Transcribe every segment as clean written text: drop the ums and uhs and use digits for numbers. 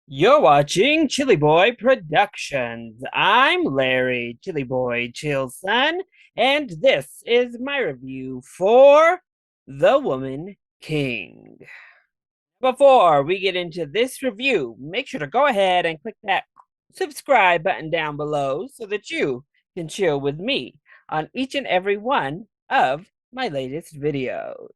You're watching Chili Boy Productions. I'm Larry, Chili Boy Chill's son, and this is my review for The Woman King. Before we get into this review, make sure to go ahead and click that subscribe button down below so that you can chill with me on each and every one of my latest videos.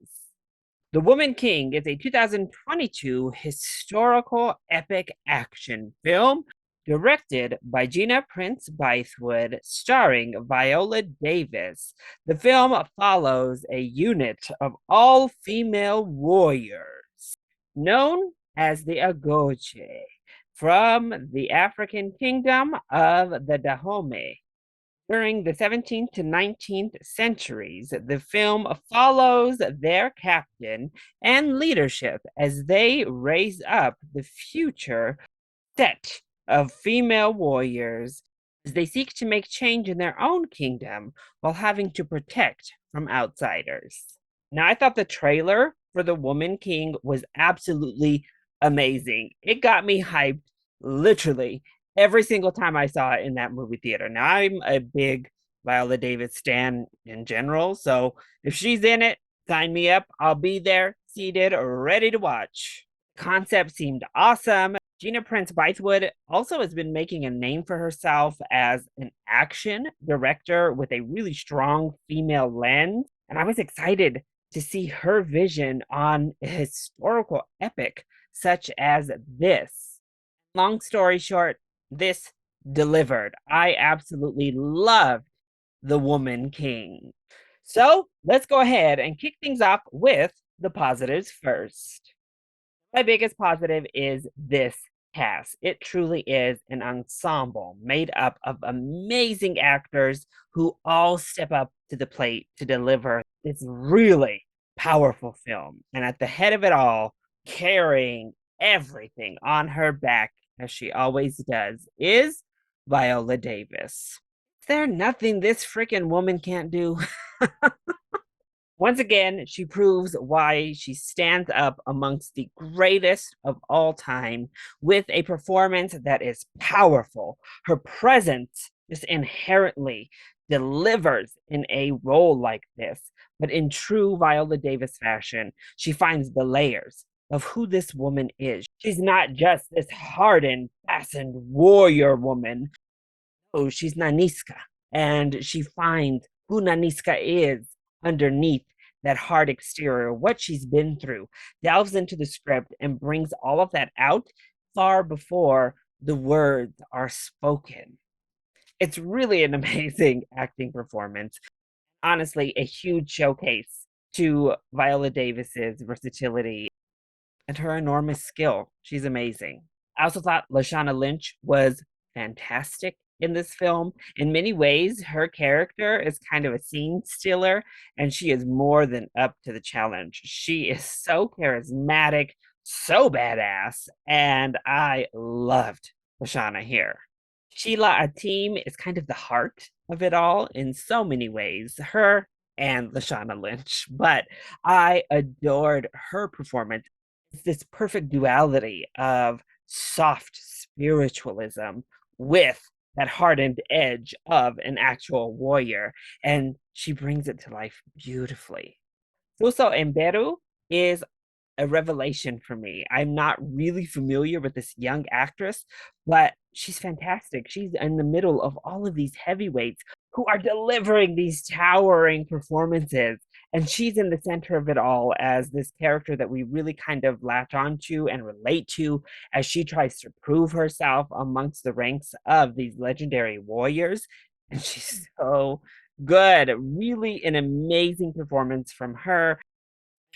The Woman King is a 2022 historical epic action film directed by Gina Prince-Bythewood, starring Viola Davis. The film follows a unit of all-female warriors known as the Agoche from the African kingdom of the Dahomey. During the 17th to 19th centuries, the film follows their captain and leadership as they raise up the future set of female warriors as they seek to make change in their own kingdom while having to protect from outsiders. Now, I thought the trailer for The Woman King was absolutely amazing. It got me hyped literally every single time I saw it in that movie theater. Now, I'm a big Viola Davis stan in general, so if she's in it, sign me up. I'll be there, seated, ready to watch. Concept seemed awesome. Gina Prince-Bythewood also has been making a name for herself as an action director with a really strong female lens, and I was excited to see her vision on a historical epic such as this. Long story short, this delivered. I absolutely loved The Woman King. So let's go ahead and kick things off with the positives first. My biggest positive is this cast. It truly is an ensemble made up of amazing actors who all step up to the plate to deliver this really powerful film. And at the head of it all, carrying everything on her back, as she always does, is Viola Davis. Is there nothing this freaking woman can't do? Once again, she proves why she stands up amongst the greatest of all time with a performance that is powerful. Her presence just inherently delivers in a role like this. But in true Viola Davis fashion, she finds the layers of who this woman is. She's not just this hardened, fastened warrior woman. Oh, she's Naniska. And she finds who Naniska is underneath that hard exterior, what she's been through, delves into the script and brings all of that out far before the words are spoken. It's really an amazing acting performance. Honestly, a huge showcase to Viola Davis's versatility and her enormous skill. She's amazing. I also thought Lashana Lynch was fantastic in this film. In many ways, her character is kind of a scene stealer, and she is more than up to the challenge. She is so charismatic, so badass, and I loved Lashana here. Sheila Atim is kind of the heart of it all in so many ways. Her and Lashana Lynch, but I adored her performance. It's this perfect duality of soft spiritualism with that hardened edge of an actual warrior, and she brings it to life beautifully. Suso Emberu is a revelation for me. I'm not really familiar with this young actress, but she's fantastic. She's in the middle of all of these heavyweights who are delivering these towering performances. And she's in the center of it all as this character that we really kind of latch onto and relate to as she tries to prove herself amongst the ranks of these legendary warriors. And she's so good. Really an amazing performance from her,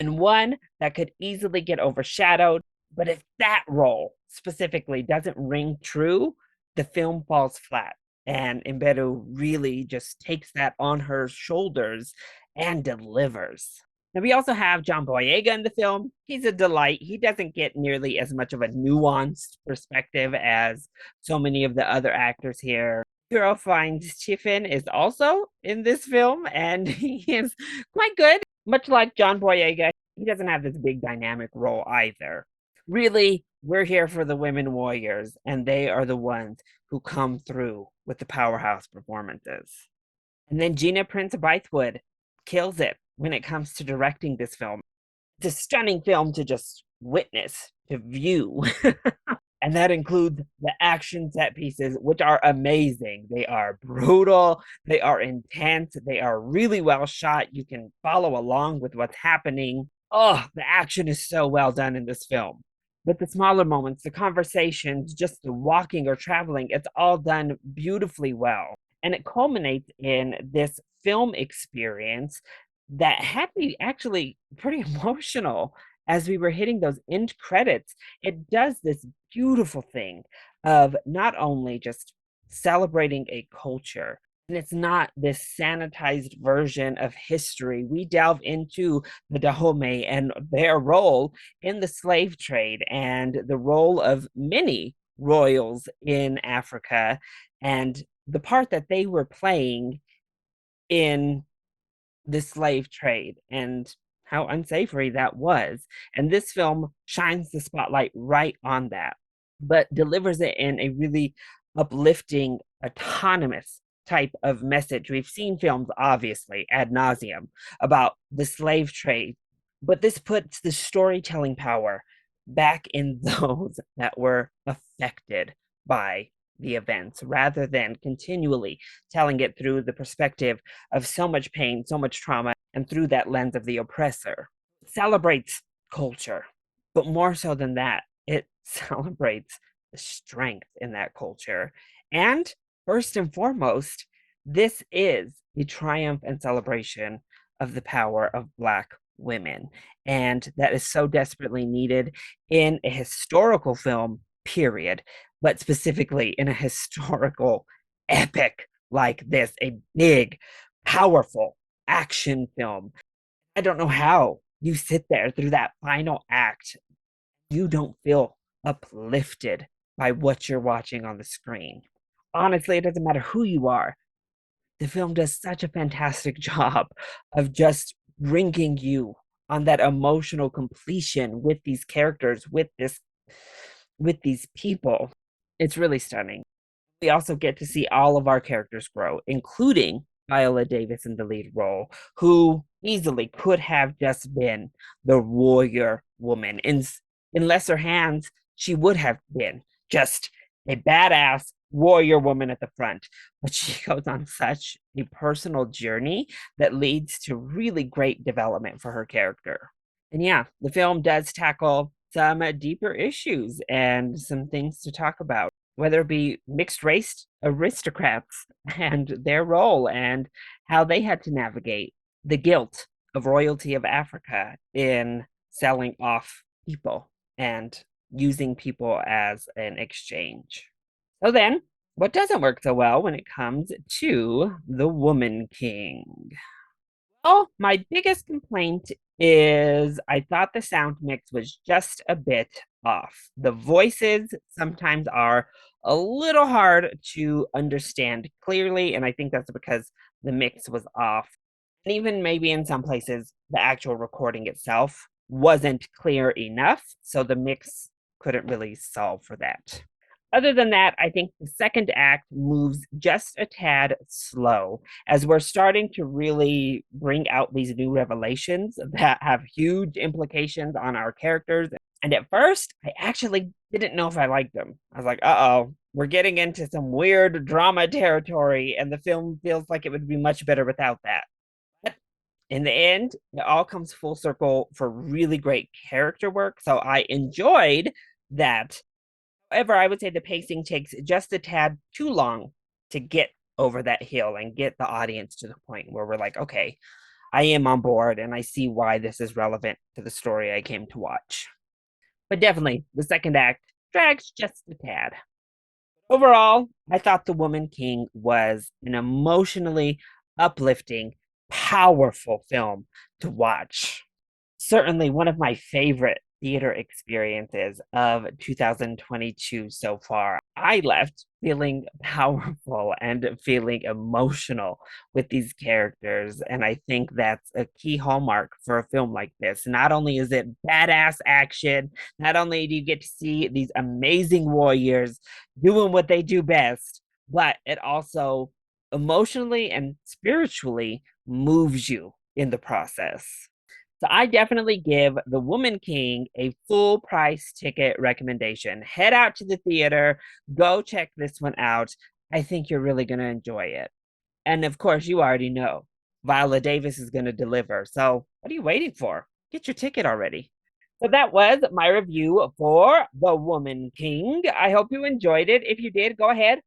and one that could easily get overshadowed. But if that role specifically doesn't ring true, the film falls flat. And Imbedu really just takes that on her shoulders and delivers. Now, we also have John Boyega in the film. He's a delight. He doesn't get nearly as much of a nuanced perspective as so many of the other actors here. Hero Finds Tiffin is also in this film, and he is quite good. Much like John Boyega, he doesn't have this big dynamic role either. Really we're here for the women warriors, and they are the ones who come through with the powerhouse performances. And then Gina Prince-Bythewood kills it when it comes to directing this film. It's a stunning film to just witness, to view. And that includes the action set pieces, which are amazing. They are brutal, they are intense, they are really well shot. You can follow along with what's happening. Oh, the action is so well done in this film. But the smaller moments, the conversations, just the walking or traveling, it's all done beautifully well. And it culminates in this film experience that had me actually pretty emotional as we were hitting those end credits. It does this beautiful thing of not only just celebrating a culture, and it's not this sanitized version of history. We delve into the Dahomey and their role in the slave trade and the role of many royals in Africa and the part that they were playing in the slave trade and how unsavory that was. And this film shines the spotlight right on that, but delivers it in a really uplifting, autonomous type of message. We've seen films, obviously, ad nauseum about the slave trade, but this puts the storytelling power back in those that were affected by the events rather than continually telling it through the perspective of so much pain, so much trauma, and through that lens of the oppressor. It celebrates culture, but more so than that, it celebrates the strength in that culture. And first and foremost, this is the triumph and celebration of the power of Black women. And that is so desperately needed in a historical film, period, but specifically in a historical epic like this, a big, powerful action film. I don't know how you sit there through that final act, you don't feel uplifted by what you're watching on the screen. Honestly, it doesn't matter who you are. The film does such a fantastic job of just bringing you on that emotional completion with these characters, with these people. It's really stunning. We also get to see all of our characters grow, including Viola Davis in the lead role, who easily could have just been the warrior woman. In lesser hands, she would have been just a badass warrior woman at the front. But she goes on such a personal journey that leads to really great development for her character. And yeah, the film does tackle some deeper issues and some things to talk about, whether it be mixed race aristocrats and their role and how they had to navigate the guilt of royalty of Africa in selling off people and using people as an exchange. So then, what doesn't work so well when it comes to the Woman King? Oh, my biggest complaint is I thought the sound mix was just a bit off. The voices sometimes are a little hard to understand clearly, and I think that's because the mix was off. And even maybe in some places, the actual recording itself wasn't clear enough, so the mix couldn't really solve for that. Other than that, I think the second act moves just a tad slow as we're starting to really bring out these new revelations that have huge implications on our characters. And at first, I actually didn't know if I liked them. I was like, uh-oh, we're getting into some weird drama territory, and the film feels like it would be much better without that. But in the end, it all comes full circle for really great character work. So I enjoyed that. However, I would say the pacing takes just a tad too long to get over that hill and get the audience to the point where we're like, okay, I am on board and I see why this is relevant to the story I came to watch. But definitely, the second act drags just a tad. Overall, I thought The Woman King was an emotionally uplifting, powerful film to watch. Certainly one of my favorite theater experiences of 2022 so far. I left feeling powerful and feeling emotional with these characters. And I think that's a key hallmark for a film like this. Not only is it badass action, not only do you get to see these amazing warriors doing what they do best, but it also emotionally and spiritually moves you in the process. So I definitely give The Woman King a full price ticket recommendation. Head out to the theater, go check this one out. I think you're really going to enjoy it. And of course, you already know Viola Davis is going to deliver. So what are you waiting for? Get your ticket already. So that was my review for The Woman King. I hope you enjoyed it. If you did, go ahead,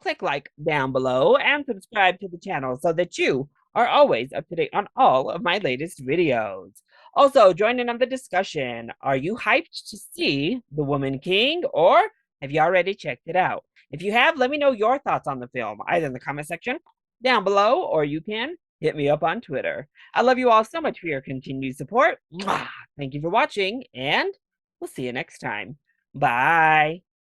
click like down below and subscribe to the channel so that you are always up to date on all of my latest videos. Also, join in on the discussion. Are you hyped to see The Woman King, or have you already checked it out? If you have, let me know your thoughts on the film, either in the comment section down below, or you can hit me up on Twitter. I love you all so much for your continued support. Thank you for watching, and we'll see you next time. Bye.